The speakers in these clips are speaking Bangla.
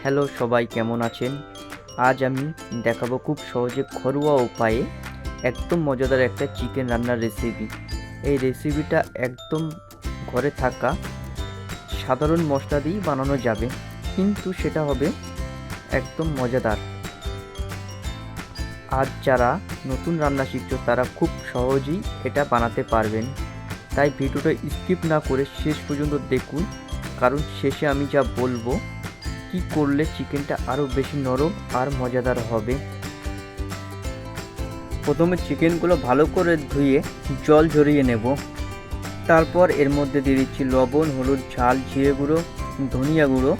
হ্যালো সবাই, কেমন আছেন? আজ আমি দেখাবো খুব সহজে ঘরোয়া উপায়ে একদম মজাদার একটা চিকেন রান্নার রেসিপি। এই রেসিপিটা একদম ঘরে থাকা সাধারণ মশলা দিয়েই বানানো যাবে, কিন্তু সেটা হবে একদম মজাদার। আজ যারা নতুন রান্না শিখছো তারা খুব সহজেই এটা বানাতে পারবেন। তাই ভিডিওটা স্কিপ না করে শেষ পর্যন্ত দেখুন, কারণ শেষে আমি যা বলবো কি করলে চিকেনটা আরও বেশি নরম আর মজাদার হবে। প্রথমে চিকেনগুলো ভালো করে ধুয়ে জল ঝরিয়ে নেব। তারপর এর মধ্যে দিয়ে দিচ্ছি লবণ, হলুদ, ঝাল, জিরে গুঁড়ো, ধনিয়া গুঁড়ো,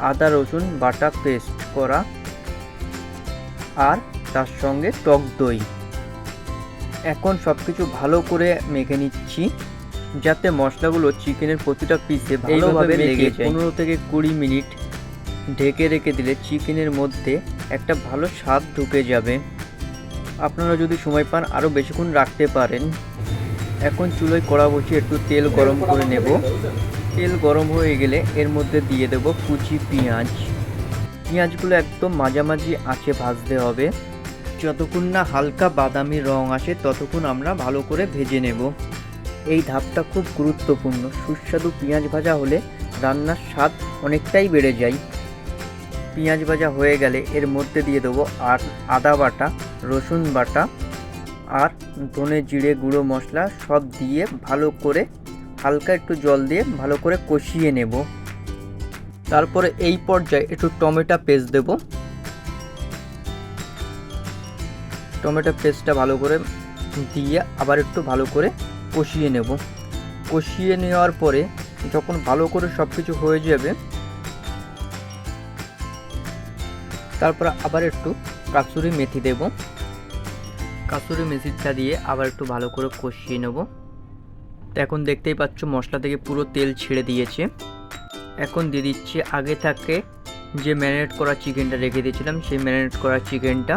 আদা রসুন বাটা পেস্ট করা, আর তার সঙ্গে টক দই। এখন সব কিছু ভালো করে মেখে নিচ্ছি যাতে মশলাগুলো চিকেনের প্রতিটা পিসে ভালোভাবে লেগে যায়। 15 থেকে 20 মিনিট ঢেকে রেখে দিলে চিকেনের মধ্যে একটা ভালো স্বাদ ঢুকে যাবে। আপনারা যদি সময় পান আরও বেশিক্ষণ রাখতে পারেন। এখন চুলোয় কড়া বসিয়ে একটু তেল গরম করে নেব। তেল গরম হয়ে গেলে এর মধ্যে দিয়ে দেব কুচি পেঁয়াজ। পেঁয়াজগুলো একদম মাঝামাঝি আঁচে ভাজতে হবে। যতক্ষণ না হালকা বাদামি রং আসে ততক্ষণ আমরা ভালো করে ভেজে নেব। এই ধাপটা খুব গুরুত্বপূর্ণ। সুস্বাদু পেঁয়াজ ভাজা হলে রান্নার স্বাদ অনেকটাই বেড়ে যায়। পেঁয়াজ ভাজা হয়ে গেলে এর মধ্যে দিয়ে দেবো আর আদা বাটা, রসুন বাটা আর ধনে জিরে গুঁড়ো মশলা সব দিয়ে ভালো করে হালকা একটু জল দিয়ে ভালো করে কষিয়ে নেব। তারপরে এই পর্যায়ে একটু টমেটো পেস্ট দেব। টমেটো পেস্টটা ভালো করে দিয়ে আবার একটু ভালো করে কষিয়ে নেব। কষিয়ে নেওয়ার পরে যখন ভালো করে সব কিছু হয়ে যাবে, তারপর আবার একটু কাসুরি মেথি দেব। কাসুরি মেথিটা দিয়ে আবার একটু ভালো করে কষিয়ে নেব। তো এখন দেখতেই পাচ্ছ মশলা থেকে পুরো তেল ছেড়ে দিয়েছে। এখন দিয়ে দিচ্ছি আগে থেকে যে ম্যারিনেট করা চিকেনটা রেখে দিয়েছিলাম সেই ম্যারিনেট করা চিকেনটা।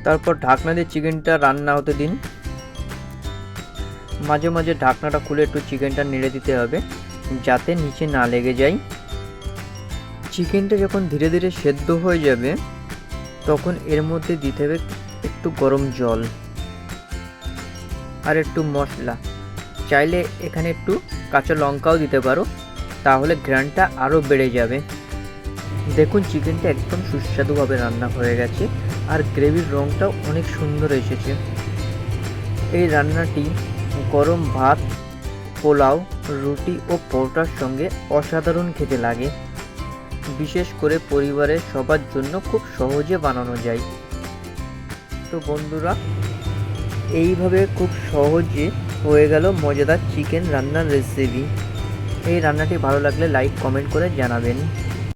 তারপর ঢাকনা দিয়ে চিকেনটা রান্না হতে দিন। মাঝে মাঝে ঢাকনাটা খুলে একটু চিকেনটা নেড়ে দিতে হবে যাতে নিচে না লেগে যায়। চিকেনটা যখন ধীরে ধীরে সেদ্ধ হয়ে যাবে তখন এর মধ্যে দিতে হবে একটু গরম জল আর একটু মশলা। চাইলে এখানে একটু কাঁচা লঙ্কাও দিতে পারো, তাহলে ঘ্রাণটা আরও বেড়ে যাবে। দেখুন চিকেনটা একদম সুস্বাদুভাবে রান্না হয়ে গেছে আর গ্রেভির রঙটাও অনেক সুন্দর এসেছে। এই রান্নাটি গরম ভাত, পোলাও, রুটি ও পরোটার সঙ্গে অসাধারণ খেতে লাগে। বিশেষ করে পরিবারের সবার জন্য খুব সহজে বানানো যায়। তো বন্ধুরা, এইভাবে খুব সহজে হয়ে গেল মজাদার চিকেন রান্নার রেসিপি। এই রান্নাটি ভালো লাগলে লাইক কমেন্ট করে জানাবেন।